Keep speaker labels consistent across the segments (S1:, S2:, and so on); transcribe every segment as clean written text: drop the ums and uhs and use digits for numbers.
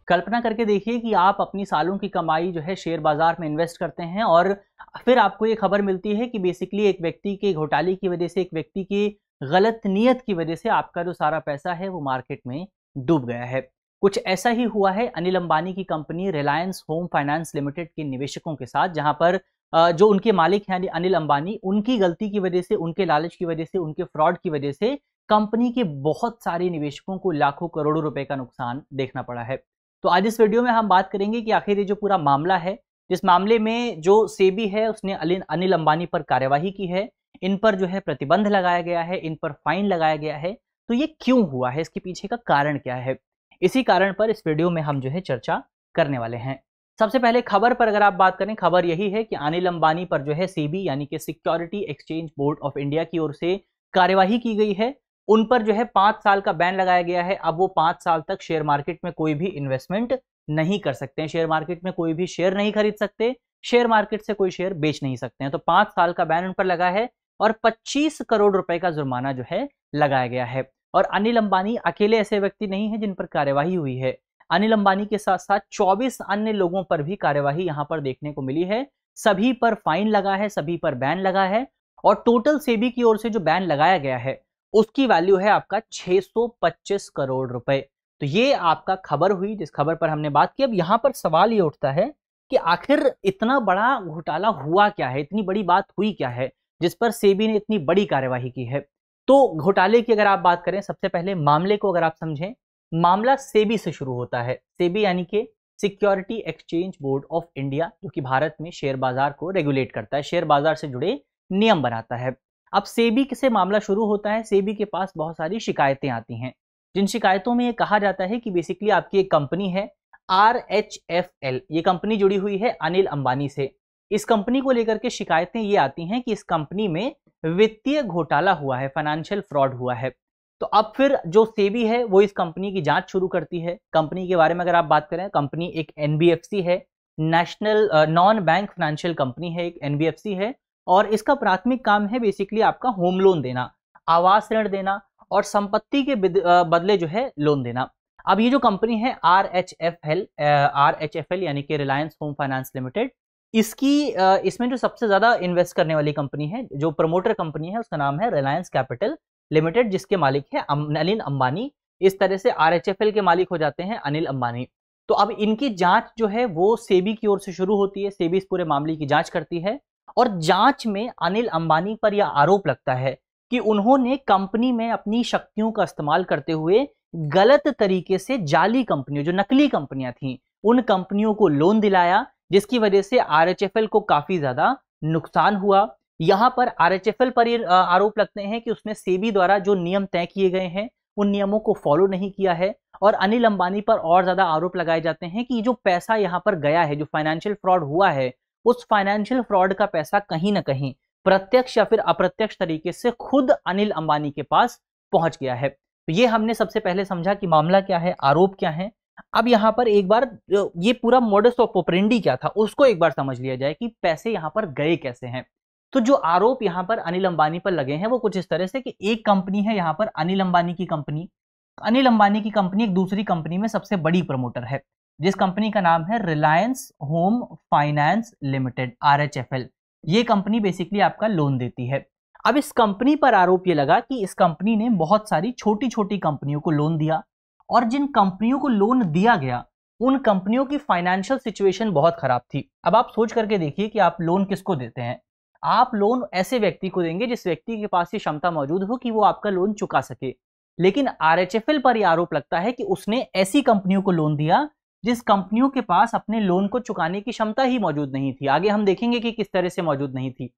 S1: कल्पना करके देखिए कि आप अपनी सालों की कमाई जो है शेयर बाजार में इन्वेस्ट करते हैं और फिर आपको ये खबर मिलती है कि बेसिकली एक व्यक्ति के घोटाले की वजह से, एक व्यक्ति की गलत नीयत की वजह से आपका जो सारा पैसा है वो मार्केट में डूब गया है। कुछ ऐसा ही हुआ है अनिल अंबानी की company Reliance home finance limited के निवेशकों के साथ, जहां पर जो उनके मालिक हैं अनिल अंबानी, उनकी गलती की वजह से, उनके लालच की वजह से, उनके फ्रॉड की वजह से कंपनी के बहुत सारे निवेशकों को लाखों करोड़ों रुपए का नुकसान देखना पड़ा है। तो आज इस वीडियो में हम बात करेंगे कि आखिर ये जो पूरा मामला है, जिस मामले में जो सेबी है उसने अनिल अंबानी पर कार्यवाही की है, इन पर जो है प्रतिबंध लगाया गया है, इन पर फाइन लगाया गया है, तो ये क्यों हुआ है, इसके पीछे का कारण क्या है, इसी कारण पर इस वीडियो में हम जो है चर्चा करने वाले हैं। सबसे पहले खबर पर अगर आप बात करें, खबर यही है कि अनिल अंबानी पर जो है सेबी यानी कि security exchange board of India की ओर से कार्यवाही की गई है। उन पर जो है 5 साल का बैन लगाया गया है। अब वो 5 साल तक शेयर मार्केट में कोई भी इन्वेस्टमेंट नहीं कर सकते हैं, शेयर मार्केट में कोई भी शेयर नहीं खरीद सकते, शेयर मार्केट से कोई शेयर बेच नहीं सकते हैं। तो 5 साल का बैन उन पर लगा है और 25 करोड़ रुपए का जुर्माना जो है लगाया गया है। और अनिल अंबानी अकेले ऐसे व्यक्ति नहीं है जिन पर कार्यवाही हुई है। अनिल अंबानी के साथ साथ 24 अन्य लोगों पर भी कार्यवाही यहां पर देखने को मिली है। सभी पर फाइन लगा है, सभी पर बैन लगा है और टोटल सेबी की ओर से जो बैन लगाया गया है उसकी वैल्यू है आपका 625 करोड़ रुपए। तो ये आपका खबर हुई जिस खबर पर हमने बात की। अब यहां पर सवाल ये उठता है कि आखिर इतना बड़ा घोटाला हुआ क्या है, इतनी बड़ी बात हुई क्या है जिस पर सेबी ने इतनी बड़ी कार्यवाही की है। तो घोटाले की अगर आप बात करें, सबसे पहले मामले को अगर आप समझें, मामला सेबी से शुरू होता है। सेबी यानी कि security exchange board of India, जो कि भारत में शेयर बाजार को रेगुलेट करता है, शेयर बाजार से जुड़े नियम बनाता है। अब सेबी से मामला शुरू होता है। सेबी के पास बहुत सारी शिकायतें आती हैं, जिन शिकायतों में ये कहा जाता है कि बेसिकली आपकी एक कंपनी है RHFL, ये कंपनी जुड़ी हुई है अनिल अंबानी से। इस कंपनी को लेकर के शिकायतें ये आती हैं कि इस कंपनी में वित्तीय घोटाला हुआ है, फाइनेंशियल फ्रॉड हुआ है। तो अब फिर जो सेबी है वो इस कंपनी की जांच शुरू करती है। कंपनी के बारे में अगर आप बात करें, कंपनी एक NBFC है, national non bank financial company है, एक NBFC है और इसका प्राथमिक काम है बेसिकली आपका होम लोन देना, आवास ऋण देना और संपत्ति के बदले जो है लोन देना। अब ये जो कंपनी है RHFL यानी कि रिलायंस होम फाइनेंस लिमिटेड, इसमें जो सबसे ज्यादा इन्वेस्ट करने वाली कंपनी है, जो प्रमोटर कंपनी है, उसका नाम है रिलायंस कैपिटल लिमिटेड, जिसके मालिक है अनिल अंबानी। इस तरह से RHFL के मालिक हो जाते हैं अनिल अंबानी। तो अब इनकी जांच जो है वो सेबी की ओर से शुरू होती है। सेबी इस पूरे मामले की जांच करती है और जांच में अनिल अंबानी पर यह आरोप लगता है कि उन्होंने कंपनी में अपनी शक्तियों का इस्तेमाल करते हुए गलत तरीके से जाली कंपनियों, जो नकली कंपनियां थीं, उन कंपनियों को लोन दिलाया, जिसकी वजह से RHFL को काफी ज्यादा नुकसान हुआ। यहां पर RHFL पर ये आरोप लगते हैं कि उसने सेबी द्वारा जो नियम तय किए गए हैं उन नियमों को फॉलो नहीं किया है। और अनिल अंबानी पर और ज्यादा आरोप लगाए जाते हैं कि जो पैसा यहां पर गया है, जो फाइनेंशियल फ्रॉड हुआ है, उस फाइनेंशियल फ्रॉड का पैसा कहीं ना कहीं प्रत्यक्ष या फिर अप्रत्यक्ष तरीके से खुद अनिल अंबानी के पास पहुंच गया है। तो ये हमने सबसे पहले समझा कि मामला क्या है, आरोप क्या है। अब यहां पर एक बार ये पूरा मोडस ऑफ ऑपरेंडी क्या था उसको एक बार समझ लिया जाए कि पैसे यहां पर गए कैसे हैं। तो जो आरोप यहां पर अनिल अंबानी पर लगे हैं वो कुछ इस तरह से कि एक कंपनी है यहां पर अनिल अंबानी की कंपनी। अनिल अंबानी की कंपनी एक दूसरी कंपनी में सबसे बड़ी प्रमोटर है, जिस कंपनी का नाम है Reliance home finance limited, RHFL। ये कंपनी बेसिकली आपका लोन देती है। अब इस कंपनी पर आरोप ये लगा कि इस कंपनी ने बहुत सारी छोटी छोटी कंपनियों को लोन दिया और जिन कंपनियों को लोन दिया गया उन कंपनियों की फाइनेंशियल सिचुएशन बहुत खराब थी। अब आप सोच करके देखिए कि आप लोन किसको देते हैं। आप लोन ऐसे व्यक्ति को देंगे जिस व्यक्ति के पास ये क्षमता मौजूद हो कि वो आपका लोन चुका सके। लेकिन RHFL पर यह आरोप लगता है कि उसने ऐसी कंपनियों को लोन दिया जिस कंपनियों के पास अपने लोन को चुकाने की क्षमता ही मौजूद नहीं थी। आगे हम देखेंगे कि किस तरह से मौजूद नहीं थी।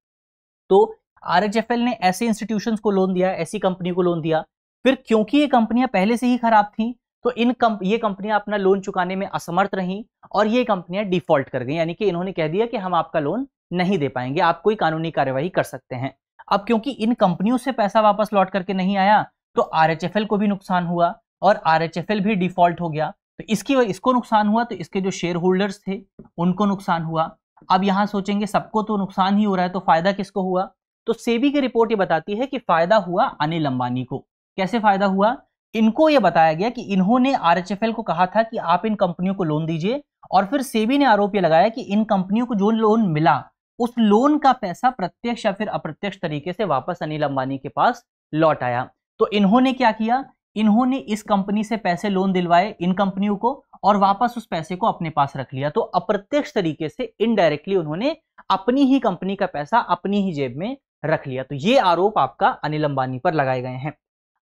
S1: तो RHFL ने ऐसे इंस्टीट्यूशंस को लोन दिया, ऐसी कंपनी को लोन दिया। फिर क्योंकि ये कंपनियां पहले से ही खराब थी तो ये कंपनियां अपना लोन चुकाने में असमर्थ रहीं और ये कंपनियां डिफॉल्ट कर गई, यानी कि इन्होंने कह दिया कि हम आपका लोन नहीं दे पाएंगे, आप कोई कानूनी कार्यवाही कर सकते हैं। अब क्योंकि इन कंपनियों से पैसा वापस लौट करके नहीं आया तो RHFL को भी नुकसान हुआ और RHFL भी डिफॉल्ट हो गया। तो इसको नुकसान हुआ तो इसके जो शेयर होल्डर्स थे उनको नुकसान हुआ। अब यहां सोचेंगे सबको तो नुकसान ही हो रहा है तो फायदा किसको हुआ। तो सेबी की रिपोर्ट ये बताती है कि फायदा हुआ अनिल अंबानी को। कैसे फायदा हुआ इनको ये बताया गया कि इन्होंने आरएचएफएल को कहा था कि आप इन कंपनियों को लोन दीजिए, और फिर सेबी ने आरोप ये लगाया कि इन कंपनियों को जो लोन मिला उस लोन का पैसा प्रत्यक्ष या फिर अप्रत्यक्ष तरीके से वापस अनिल अंबानी के पास लौट आया। तो इन्होंने क्या किया, इन्होंने इस कंपनी से पैसे लोन दिलवाए इन कंपनियों को और वापस उस पैसे को अपने पास रख लिया। तो अप्रत्यक्ष तरीके से इनडायरेक्टली उन्होंने अपनी ही कंपनी का पैसा अपनी ही जेब में रख लिया। तो ये आरोप आपका अनिल अंबानी पर लगाए गए हैं।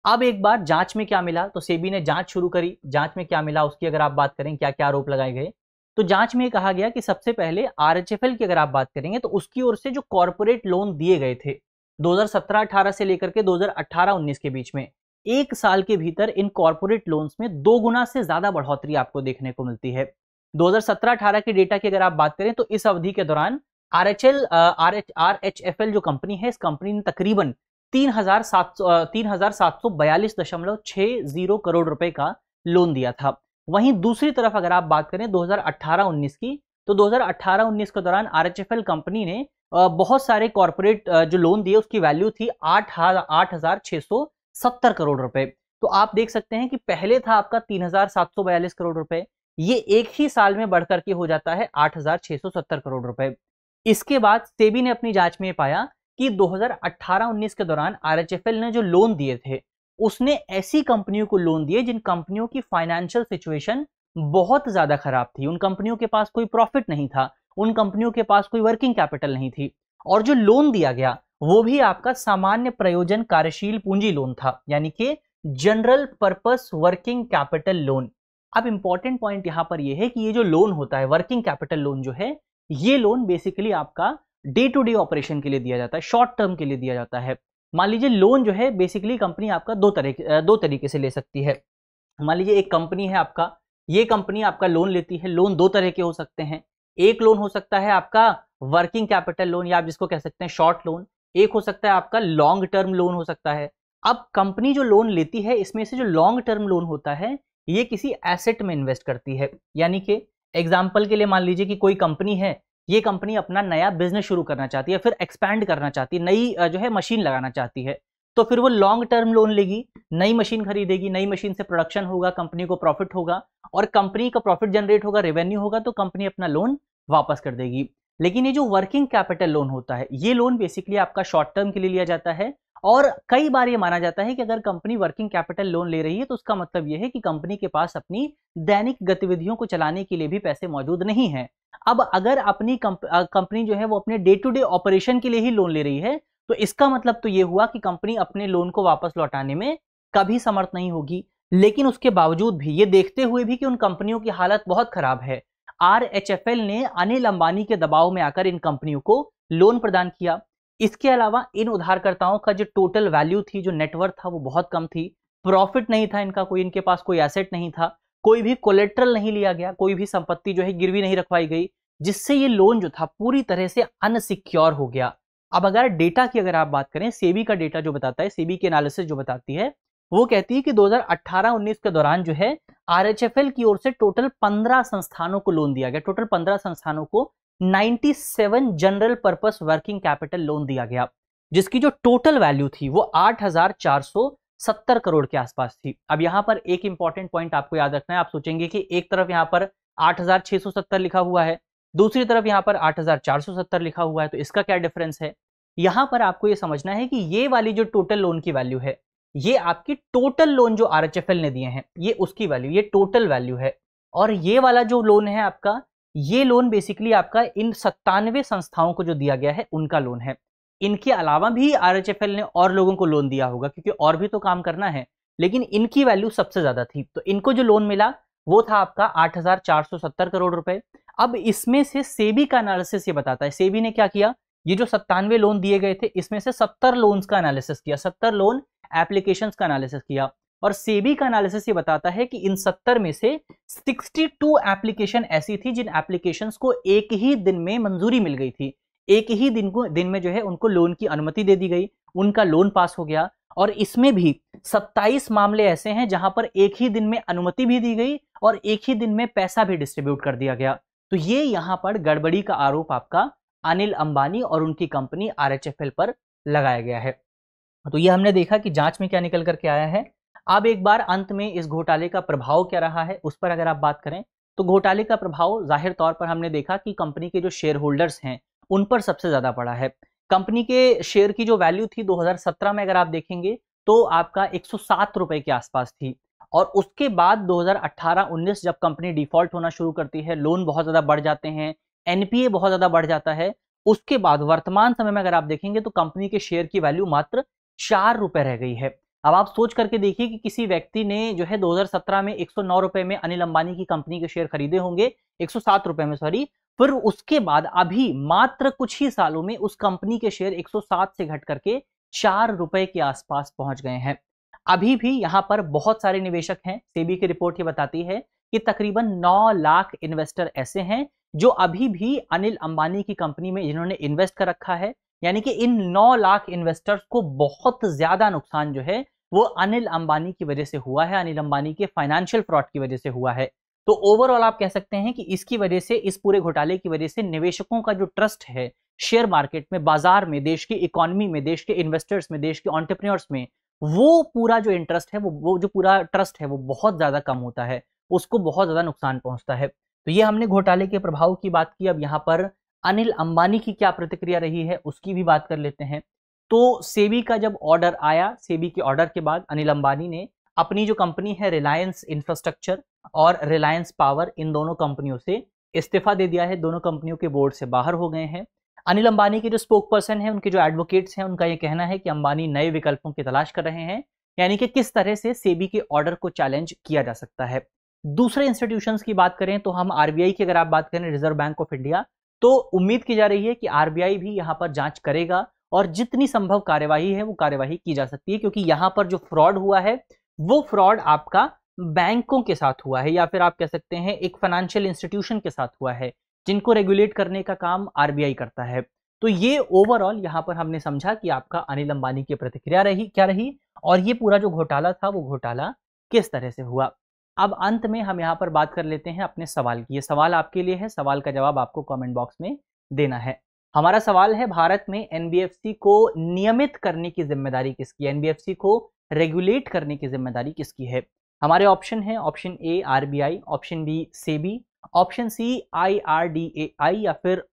S1: अब एक बार जांच में क्या मिला, तो सेबी ने जांच शुरू करी। जांच में क्या मिला उसकी अगर आप बात करें, क्या क्या आरोप लगाए गए, तो जांच में कहा गया कि सबसे पहले आरएचएफएल की अगर आप बात करेंगे तो उसकी ओर से जो कॉर्पोरेट लोन दिए गए थे 2017-18 से लेकर के 2018-19 के बीच में, एक साल के भीतर इन कॉर्पोरेट लोन्स में 2 गुना से ज्यादा बढ़ोतरी आपको देखने को मिलती है। 2017-18 के डेटा की अगर आप बात करें तो इस अवधि के दौरान आरएचएफएल जो कंपनी है, इस कंपनी ने तकरीबन 3,742.60 करोड़ रुपए का लोन दिया था। वहीं दूसरी तरफ अगर आप बात करें 2018-19 की, तो 2018-19 के दौरान आरएचएफएल कंपनी ने बहुत सारे कॉर्पोरेट जो लोन दिए उसकी वैल्यू थी 8,670 करोड़ रुपए। तो आप देख सकते हैं कि पहले था आपका 3,742 करोड़ रुपए, ये एक ही साल में बढ़कर के हो जाता है 8,670 करोड़ रुपए। इसके बाद सेबी ने अपनी जांच में पाया कि 2018-19 के दौरान आरएचएफएल ने जो लोन दिए थे उसने ऐसी कंपनियों को लोन दिए जिन कंपनियों की फाइनेंशियल सिचुएशन बहुत ज्यादा खराब थी, उन कंपनियों के पास कोई प्रॉफिट नहीं था, उन कंपनियों के पास कोई वर्किंग कैपिटल नहीं थी, और जो लोन दिया गया वो भी आपका सामान्य प्रयोजन कार्यशील पूंजी लोन था, यानी कि general purpose working capital loan. अब इंपॉर्टेंट पॉइंट यहां पर यह है कि ये जो लोन होता है वर्किंग कैपिटल लोन जो है, ये लोन बेसिकली आपका डे टू डे ऑपरेशन के लिए दिया जाता है, शॉर्ट टर्म के लिए दिया जाता है। मान लीजिए लोन जो है बेसिकली कंपनी आपका दो तरीके से ले सकती है। मान लीजिए एक कंपनी है आपका, ये कंपनी आपका लोन लेती है, लोन दो तरह के हो सकते हैं। एक लोन हो सकता है आपका वर्किंग कैपिटल लोन, या आप जिसको कह सकते हैं शॉर्ट लोन। एक हो सकता है आपका लॉन्ग टर्म लोन हो सकता है। अब कंपनी जो लोन लेती है इसमें से जो लॉन्ग टर्म लोन होता है ये किसी एसेट में इन्वेस्ट करती है, यानी कि एग्जाम्पल के लिए मान लीजिए कि कोई कंपनी है, ये कंपनी अपना नया बिजनेस शुरू करना चाहती है, फिर एक्सपैंड करना चाहती है, नई जो है मशीन लगाना चाहती है, तो फिर वो लॉन्ग टर्म लोन लेगी, नई मशीन खरीदेगी, नई मशीन से प्रोडक्शन होगा, कंपनी को प्रॉफिट होगा, और कंपनी का प्रॉफिट जनरेट होगा, रेवेन्यू होगा, तो कंपनी अपना लोन वापस कर देगी। लेकिन ये जो वर्किंग कैपिटल लोन होता है, ये लोन बेसिकली आपका शॉर्ट टर्म के लिए लिया जाता है, और कई बार ये माना जाता है कि अगर कंपनी वर्किंग कैपिटल लोन ले रही है तो उसका मतलब यह है कि कंपनी के पास अपनी दैनिक गतिविधियों को चलाने के लिए भी पैसे मौजूद नहीं है। अब अगर अपनी कंपनी जो है वो अपने डे टू डे ऑपरेशन के लिए ही लोन ले रही है, तो इसका मतलब तो ये हुआ कि कंपनी अपने लोन को वापस लौटाने में कभी समर्थ नहीं होगी। लेकिन उसके बावजूद भी, ये देखते हुए भी कि उन कंपनियों की हालत बहुत खराब है, आरएचएफएल ने अनिल अंबानी के दबाव में आकर इन कंपनियों को लोन प्रदान किया। इसके अलावा इन उधारकर्ताओं का जो टोटल वैल्यू थी, जो नेटवर्थ था, वो बहुत कम थी, प्रॉफिट नहीं था इनका कोई, इनके पास कोई एसेट नहीं था, कोई भी कोलेट्रल नहीं लिया गया, कोई भी संपत्ति जो है गिरवी नहीं रखवाई गई, जिससे ये लोन जो था पूरी तरह से अनसिक्योर हो गया। अब अगर डेटा की अगर आप बात करें, सेबी का डेटा जो बताता है, सेबी की एनालिसिस जो बताती है, वो कहती है कि 2018-19 के दौरान जो है आरएचएफएल की ओर से टोटल 15 संस्थानों को लोन दिया गया, टोटल 15 संस्थानों को 97 general purpose working capital loan दिया गया, जिसकी जो टोटल वैल्यू थी वो 8,470 करोड़ के आसपास थी। अब यहां पर एक इंपॉर्टेंट पॉइंट आपको याद रखना है। आप सोचेंगे कि एक तरफ यहां पर 8,670 लिखा हुआ है, दूसरी तरफ यहां पर 8,470 लिखा हुआ है, तो इसका क्या डिफरेंस है? यहां पर आपको यह समझना है कि ये वाली जो टोटल लोन की वैल्यू है, ये आपकी टोटल लोन जो आरएचएफएल ने दिए हैं, ये उसकी वैल्यू, ये टोटल वैल्यू है। और ये वाला जो लोन है आपका, ये लोन बेसिकली आपका इन 97 संस्थाओं को जो दिया गया है उनका लोन है। इनके अलावा भी आरएचएफएल ने और लोगों को लोन दिया होगा, क्योंकि और भी तो काम करना है, लेकिन इनकी वैल्यू सबसे ज्यादा थी। तो इनको जो लोन मिला वो था आपका 8,470 करोड़ रुपए। अब इसमें से सेबी का एनालिसिस ये बताता है, सेबी ने क्या किया, ये जो 97 लोन दिए गए थे इसमें से 70 लोन्स का एनालिसिस किया, 70 लोन एप्लीकेशंस का एनालिसिस किया, और सेबी का एनालिसिस ये बताता है कि इन 70 में से 62 एप्लीकेशन ऐसी थी जिन एप्लीकेशंस को एक ही दिन में मंजूरी मिल गई थी, एक ही दिन में जो है उनको लोन की अनुमति दे दी गई, उनका लोन पास हो गया। और इसमें भी 27 मामले ऐसे हैं जहां पर एक ही दिन में अनुमति भी दी गई और एक ही दिन में पैसा भी डिस्ट्रीब्यूट कर दिया गया। तो ये यहां पर गड़बड़ी का आरोप आपका अनिल अंबानी और उनकी कंपनी आरएचएफएल पर लगाया गया है। तो ये हमने देखा कि जांच में क्या निकल करके आया है। अब एक बार अंत में इस घोटाले का प्रभाव क्या रहा है उस पर अगर आप बात करें तो घोटाले का प्रभाव जाहिर तौर पर हमने देखा कि कंपनी के जो शेयर होल्डर्स हैं उन पर सबसे ज्यादा पड़ा है। कंपनी के शेयर की जो वैल्यू थी 2017 में अगर आप देखेंगे तो आपका 107 रुपए के आसपास थी, और उसके बाद 2018-19 जब कंपनी डिफॉल्ट होना शुरू करती है, लोन बहुत ज्यादा बढ़ जाते हैं, एनपीए बहुत ज्यादा बढ़ जाता है, उसके बाद वर्तमान समय में अगर आप देखेंगे तो कंपनी के शेयर की वैल्यू मात्र 4 रुपए रह गई है। अब आप सोच करके देखिए कि किसी व्यक्ति ने जो है 2017 में 109 रुपए में अनिल अंबानी की कंपनी के शेयर खरीदे होंगे, 107 रुपए में सॉरी, फिर उसके बाद अभी मात्र कुछ ही सालों में उस कंपनी के शेयर 107 से घट करके 4 रुपए के आसपास पहुंच गए हैं। अभी भी यहां पर बहुत सारे निवेशक हैं। सेबी की रिपोर्ट ये बताती है कि तकरीबन 9 लाख इन्वेस्टर ऐसे हैं जो अभी भी अनिल अंबानी की कंपनी में जिन्होंने इन्वेस्ट कर रखा है। यानी कि इन 9 लाख इन्वेस्टर्स को बहुत ज्यादा नुकसान जो है वो अनिल अंबानी की वजह से हुआ है, अनिल अंबानी के फाइनेंशियल फ्रॉड की वजह से हुआ है। तो ओवरऑल आप कह सकते हैं कि इसकी वजह से, इस पूरे घोटाले की वजह से निवेशकों का जो ट्रस्ट है शेयर मार्केट में, बाजार में, देश की इकोनॉमी में, देश के इन्वेस्टर्स में, देश के एंटरप्रेन्योर्स में, वो पूरा जो इंटरेस्ट है, वो जो पूरा ट्रस्ट है वो बहुत ज्यादा कम होता है, उसको बहुत ज्यादा नुकसान पहुंचता है। तो ये हमने घोटाले के प्रभाव की बात की। अब यहाँ पर अनिल अंबानी की क्या प्रतिक्रिया रही है उसकी भी बात कर लेते हैं। तो सेबी का जब ऑर्डर आया, सेबी के ऑर्डर के बाद अनिल अंबानी ने अपनी जो कंपनी है रिलायंस इंफ्रास्ट्रक्चर और रिलायंस पावर, इन दोनों कंपनियों से इस्तीफा दे दिया है, दोनों कंपनियों के बोर्ड से बाहर हो गए हैं। अनिल अंबानी के जो स्पोक पर्सन है, उनके जो एडवोकेट्स हैं, उनका यह कहना है कि अंबानी नए विकल्पों की तलाश कर रहे हैं, यानी कि किस तरह से सेबी के ऑर्डर को चैलेंज किया जा सकता है। दूसरे इंस्टीट्यूशंस की बात करें तो हम आरबीआई की अगर आप बात करें, रिजर्व बैंक ऑफ इंडिया, तो उम्मीद की जा रही है कि आरबीआई भी यहां पर जांच करेगा और जितनी संभव कार्यवाही है वो कार्यवाही की जा सकती है, क्योंकि यहां पर जो फ्रॉड हुआ है वो फ्रॉड आपका बैंकों के साथ हुआ है, या फिर आप कह सकते हैं एक फाइनेंशियल इंस्टीट्यूशन के साथ हुआ है जिनको रेगुलेट करने का काम आरबीआई करता है। तो ये ओवरऑल यहां पर हमने समझा कि आपका अनिल अंबानी की प्रतिक्रिया रही क्या रही, और ये पूरा जो घोटाला था वो घोटाला किस तरह से हुआ। अब अंत में हम यहाँ पर बात कर लेते हैं अपने सवाल की। ये सवाल आपके लिए है, सवाल का जवाब आपको कमेंट बॉक्स में देना है। हमारा सवाल है, भारत में एनबीएफसी को नियमित करने की जिम्मेदारी किसकी है, एनबीएफसी को रेगुलेट करने की जिम्मेदारी किसकी है। हमारे ऑप्शन है, option A RBI, option B SEBI, option C IRDAI, या फिर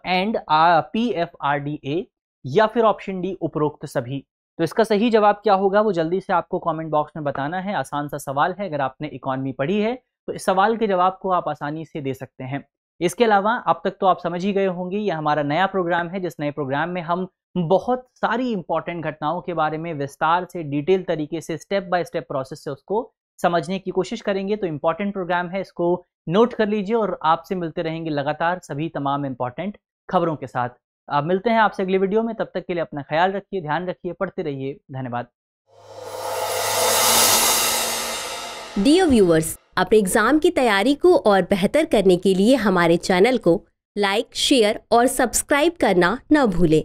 S1: एंड पीएफआरडीए, या फिर ऑप्शन डी उपरोक्त सभी। तो इसका सही जवाब क्या होगा वो जल्दी से आपको कमेंट बॉक्स में बताना है। आसान सा सवाल है, अगर आपने इकोनॉमी पढ़ी है तो इस सवाल के जवाब को आप आसानी से दे सकते हैं। इसके अलावा अब तक तो आप समझ ही गए होंगे, ये हमारा नया प्रोग्राम है, जिस नए प्रोग्राम में हम बहुत सारी इंपॉर्टेंट घटनाओं के बारे में विस्तार से, डिटेल तरीके से, स्टेप बाय स्टेप प्रोसेस से उसको समझने की कोशिश करेंगे। तो इंपॉर्टेंट प्रोग्राम है, इसको नोट कर लीजिए और आपसे मिलते रहेंगे लगातार सभी तमाम इंपॉर्टेंट खबरों के साथ। अब मिलते हैं आपसे अगली वीडियो में, तब तक के लिए अपना ख्याल रखिए, ध्यान रखिए, पढ़ते रहिए। धन्यवाद।
S2: डियर व्यूअर्स, अपने एग्जाम की तैयारी को और बेहतर करने के लिए हमारे चैनल को लाइक, शेयर और सब्सक्राइब करना न भूलें।